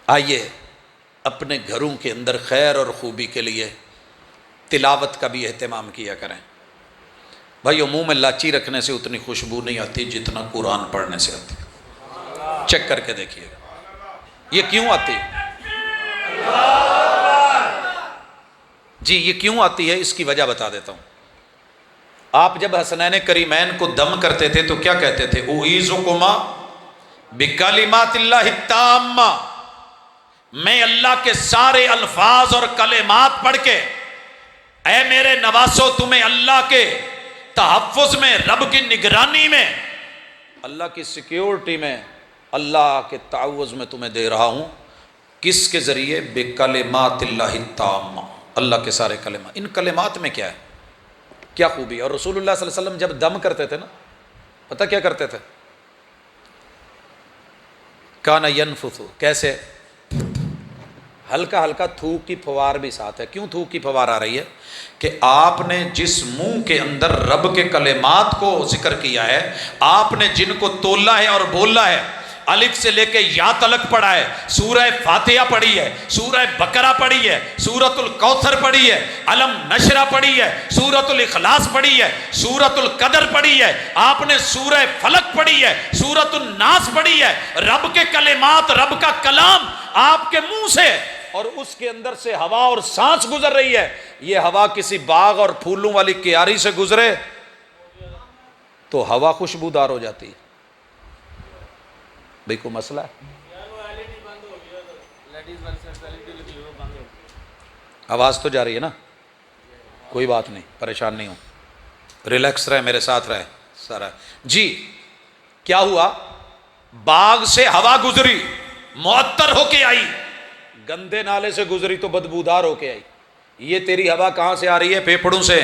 آئیے اپنے گھروں کے اندر خیر اور خوبی کے لیے تلاوت کا بھی اہتمام کیا کریں. بھائی منہ میں لاچی رکھنے سے اتنی خوشبو نہیں آتی جتنا قرآن پڑھنے سے آتی. چیک کر کے دیکھیے یہ کیوں آتی ہے. جی یہ کیوں آتی ہے، اس کی وجہ بتا دیتا ہوں. آپ جب حسنین کریمین کو دم کرتے تھے تو کیا کہتے تھے؟ اعیذکما بکلمات اللہ التامہ، میں اللہ کے سارے الفاظ اور کلمات پڑھ کے، اے میرے نواسو تمہیں اللہ کے تحفظ میں، رب کی نگرانی میں، اللہ کی سیکیورٹی میں، اللہ کے تعوذ میں تمہیں دے رہا ہوں. کس کے ذریعے؟ بکلمات اللہ التامہ، اللہ کے سارے کلمات. ان کلمات میں کیا ہے، کیا خوبی ہے؟ اور رسول اللہ صلی اللہ علیہ وسلم جب دم کرتے تھے نا، پتہ کیا کرتے تھے؟ کانا ینفث، کیسے؟ ہلکا ہلکا تھوک کی فوار بھی ساتھ ہے. کیوں تھوک کی فوار آ رہی ہے؟ کہ آپ نے جس منہ کے اندر رب کے کلمات کو ذکر کیا ہے، آپ نے جن کو تولا ہے اور بولا ہے، الف سے لے کے یا تلک پڑھا ہے، سورہ فاتحہ پڑھی ہے، سورہ بقرہ پڑھی ہے، سورۃ الکوثر پڑھی ہے، علم نشرہ پڑھی ہے، سورۃ الاخلاص پڑھی ہے، سورۃ القدر پڑھی ہے، آپ نے سورہ فلق پڑھی ہے، سورۃ الناس پڑھی ہے. رب کے کلمات، رب کا کلام آپ کے منہ سے، اور اس کے اندر سے ہوا اور سانس گزر رہی ہے. یہ ہوا کسی باغ اور پھولوں والی کیاری سے گزرے تو ہوا خوشبودار ہو جاتی ہے. بھئی کوئی مسئلہ ہے؟ آواز تو جا رہی ہے نا؟ کوئی بات نہیں، پریشان نہیں ہوں، ریلیکس رہے، میرے ساتھ رہے سارا. جی کیا ہوا؟ باغ سے ہوا گزری، معطر ہو کے آئی، گندے نالے سے گزری تو بدبودار ہو کے آئی. یہ تیری ہوا کہاں سے آ رہی ہے؟ پھیپھڑوں سے.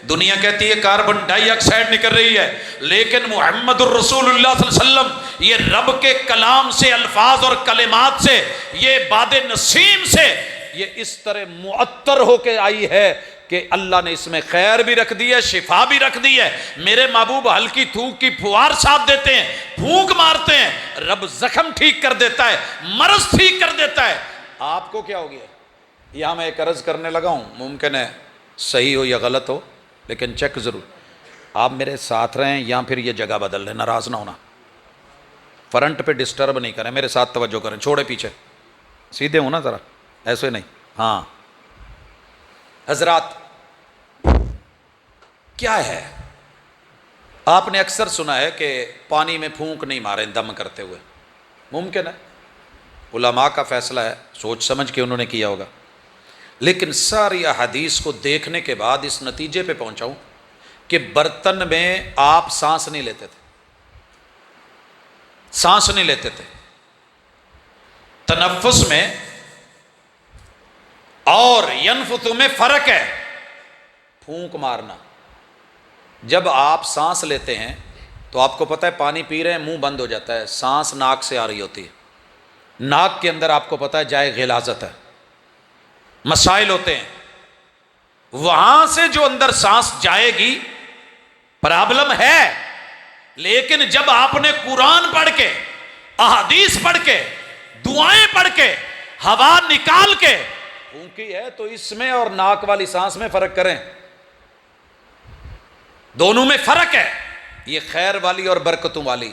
دنیا کہتی ہے کاربن ڈائی آکسائڈ نکل رہی ہے، لیکن محمد الرسول اللہ صلی اللہ علیہ وسلم یہ رب کے کلام سے، الفاظ اور کلمات سے، یہ باد نسیم سے یہ اس طرح معطر ہو کے آئی ہے کہ اللہ نے اس میں خیر بھی رکھ دی ہے، شفا بھی رکھ دی ہے. میرے محبوب ہلکی تھوک کی پھوار ساتھ دیتے ہیں، پھونک مارتے ہیں، رب زخم ٹھیک کر دیتا ہے، مرض ٹھیک کر دیتا ہے. آپ کو کیا ہو گیا؟ یہاں میں ایک عرض کرنے لگا ہوں، ممکن ہے صحیح ہو یا غلط ہو، لیکن چیک ضرور. آپ میرے ساتھ رہیں یا پھر یہ جگہ بدل لیں، ناراض نہ ہونا. فرنٹ پہ ڈسٹرب نہیں کریں، میرے ساتھ توجہ کریں، چھوڑے پیچھے، سیدھے ہوں نا ذرا، ایسے نہیں. ہاں حضرات، کیا ہے؟ آپ نے اکثر سنا ہے کہ پانی میں پھونک نہیں مارے دم کرتے ہوئے. ممکن ہے، علماء کا فیصلہ ہے، سوچ سمجھ کے انہوں نے کیا ہوگا. لیکن ساری احادیث کو دیکھنے کے بعد اس نتیجے پہ پہنچا ہوں کہ برتن میں آپ سانس نہیں لیتے تھے، سانس نہیں لیتے تھے. تنفس میں اور ینفث میں فرق ہے. پھونک مارنا، جب آپ سانس لیتے ہیں تو آپ کو پتہ ہے پانی پی رہے ہیں، منہ بند ہو جاتا ہے، سانس ناک سے آ رہی ہوتی ہے. ناک کے اندر آپ کو پتہ ہے جائے غلاظت ہے، مسائل ہوتے ہیں. وہاں سے جو اندر سانس جائے گی پرابلم ہے. لیکن جب آپ نے قرآن پڑھ کے، احادیث پڑھ کے، دعائیں پڑھ کے، ہوا نکال کے پھونکی ہے، تو اس میں اور ناک والی سانس میں فرق کریں، دونوں میں فرق ہے. یہ خیر والی اور برکتوں والی.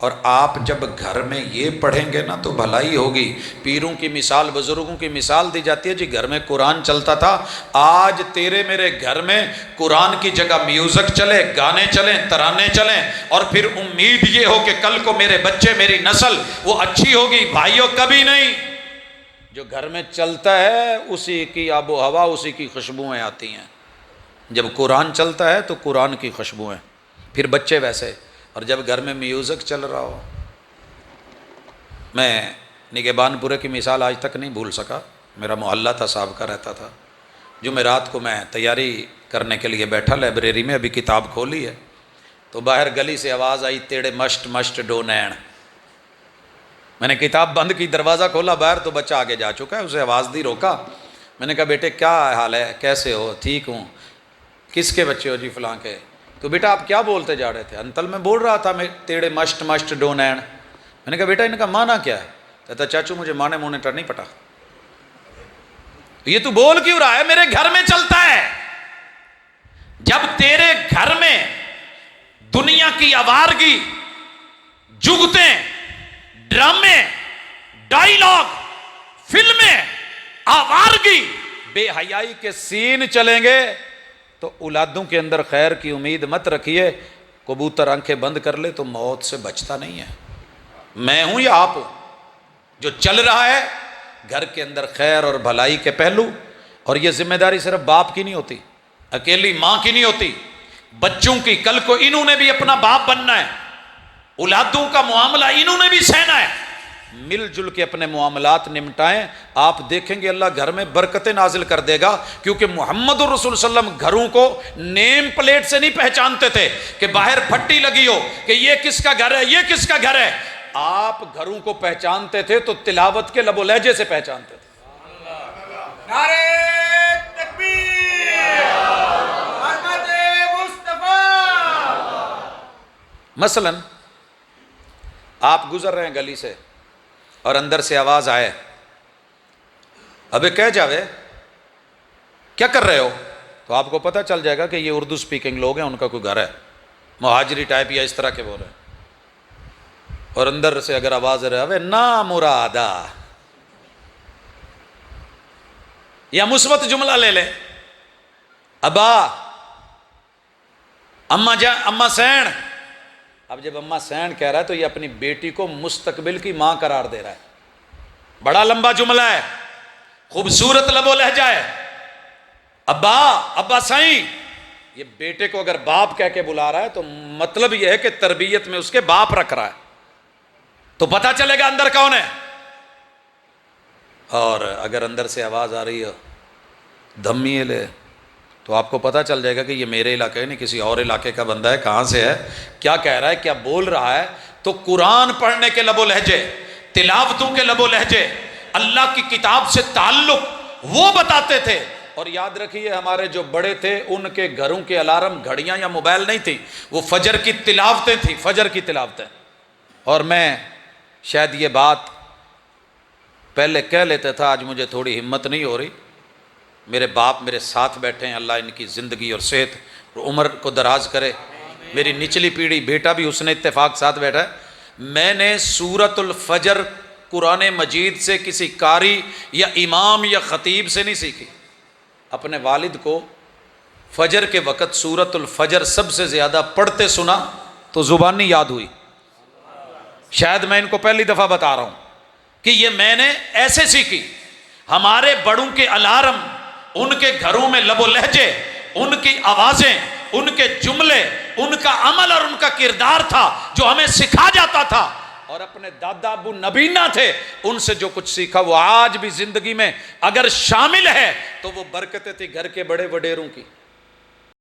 اور آپ جب گھر میں یہ پڑھیں گے نا تو بھلائی ہوگی. پیروں کی مثال، بزرگوں کی مثال دی جاتی ہے، جی گھر میں قرآن چلتا تھا. آج تیرے میرے گھر میں قرآن کی جگہ میوزک چلے، گانے چلیں، ترانے چلیں، اور پھر امید یہ ہو کہ کل کو میرے بچے، میری نسل وہ اچھی ہوگی. بھائیوں کبھی نہیں. جو گھر میں چلتا ہے اسی کی آب و ہوا، اسی کی خوشبوئیں آتی ہیں. جب قرآن چلتا ہے تو قرآن کی خوشبوئیں، پھر بچے ویسے. اور جب گھر میں میوزک چل رہا ہو، میں نگہبان پورے کی مثال آج تک نہیں بھول سکا. میرا محلہ تھا، صاحب کا رہتا تھا. جمعرات کو میں تیاری کرنے کے لیے بیٹھا لائبریری میں، ابھی کتاب کھولی ہے تو باہر گلی سے آواز آئی، تیڑے مشٹ مشٹ ڈو نین. میں نے کتاب بند کی، دروازہ کھولا باہر تو بچہ آگے جا چکا ہے، اسے آواز دی، روکا. میں نے کہا بیٹے کیا حال ہے، کیسے ہو؟ ٹھیک ہوں. کس کے بچے ہو؟ جی فلاں کے. تو بیٹا آپ کیا بولتے جا رہے تھے؟ انتل میں بول رہا تھا میں تیڑے مشٹ مشٹ ڈو نین. میں نے کہا بیٹا ان کا معنی کیا ہے؟ کہتا چاچو مجھے مانے مونیٹر نہیں پتا. یہ تو بول کیوں رہا ہے؟ میرے گھر میں چلتا ہے. جب تیرے گھر میں دنیا کی آوارگی، جگتیں، ڈرامے، ڈائیلاگ، فلمیں، آوارگی، بے حیائی کے سین چلیں گے تو اولادوں کے اندر خیر کی امید مت رکھیے. کبوتر آنکھیں بند کر لے تو موت سے بچتا نہیں ہے. میں ہوں یا آپ ہوں؟ جو چل رہا ہے گھر کے اندر خیر اور بھلائی کے پہلو. اور یہ ذمہ داری صرف باپ کی نہیں ہوتی، اکیلی ماں کی نہیں ہوتی، بچوں کی. کل کو انہوں نے بھی اپنا باپ بننا ہے، اولادوں کا معاملہ انہوں نے بھی سہنا ہے. مل جل کے اپنے معاملات نمٹائیں. آپ دیکھیں گے اللہ گھر میں برکتیں نازل کر دے گا. کیونکہ محمد الرسول صلی اللہ علیہ وسلم گھروں کو نیم پلیٹ سے نہیں پہچانتے تھے کہ باہر پھٹی لگی ہو کہ یہ کس کا گھر ہے، یہ کس کا گھر ہے. آپ گھروں کو پہچانتے تھے تو تلاوت کے لب و لہجے سے پہچانتے تھے. نعرہ تکبیر، محمد مصطفیٰ. مثلا آپ گزر رہے ہیں گلی سے اور اندر سے آواز آئے ابے کہہ جاوے کیا کر رہے ہو، تو آپ کو پتہ چل جائے گا کہ یہ اردو سپیکنگ لوگ ہیں، ان کا کوئی گھر ہے، مہاجری ٹائپ یا اس طرح کے بول رہے ہیں. اور اندر سے اگر آواز رہے ابے نا مرادا، یا مثبت جملہ لے لیں ابا، اما سین. اب جب اما سین کہہ رہا ہے تو یہ اپنی بیٹی کو مستقبل کی ماں قرار دے رہا ہے. بڑا لمبا جملہ ہے، خوبصورت لب و لہجہ ہے. ابا سائیں، یہ بیٹے کو اگر باپ کہہ کے بلا رہا ہے تو مطلب یہ ہے کہ تربیت میں اس کے باپ رکھ رہا ہے. تو پتہ چلے گا اندر کون ہے. اور اگر اندر سے آواز آ رہی ہے دھمی لے، تو آپ کو پتہ چل جائے گا کہ یہ میرے علاقے نہیں کسی اور علاقے کا بندہ ہے. کہاں سے ہے، کیا کہہ رہا ہے، کیا بول رہا ہے. تو قرآن پڑھنے کے لب و لہجے، تلاوتوں کے لب و لہجے، اللہ کی کتاب سے تعلق وہ بتاتے تھے. اور یاد رکھیے ہمارے جو بڑے تھے ان کے گھروں کے الارم گھڑیاں یا موبائل نہیں تھی، وہ فجر کی تلاوتیں تھیں، فجر کی تلاوتیں. اور میں شاید یہ بات پہلے کہہ لیتا تھا، آج مجھے تھوڑی ہمت نہیں ہو رہی. میرے باپ میرے ساتھ بیٹھے ہیں، اللہ ان کی زندگی اور صحت اور عمر کو دراز کرے. میری نچلی پیڑھی بیٹا بھی اس نے اتفاق ساتھ بیٹھا ہے. میں نے سورۃ الفجر قرآن مجید سے کسی قاری یا امام یا خطیب سے نہیں سیکھی. اپنے والد کو فجر کے وقت سورۃ الفجر سب سے زیادہ پڑھتے سنا تو زبانی یاد ہوئی. شاید میں ان کو پہلی دفعہ بتا رہا ہوں کہ یہ میں نے ایسے سیکھی. ہمارے بڑوں کے الارم، ان کے گھروں میں لب و لہجے، ان کی آوازیں، ان کے جملے، ان کا عمل اور ان کا کردار تھا جو ہمیں سکھا جاتا تھا. اور اپنے دادا ابو نبینا تھے، ان سے جو کچھ سیکھا وہ آج بھی زندگی میں اگر شامل ہے تو وہ برکتیں تھی گھر کے بڑے وڈیروں کی.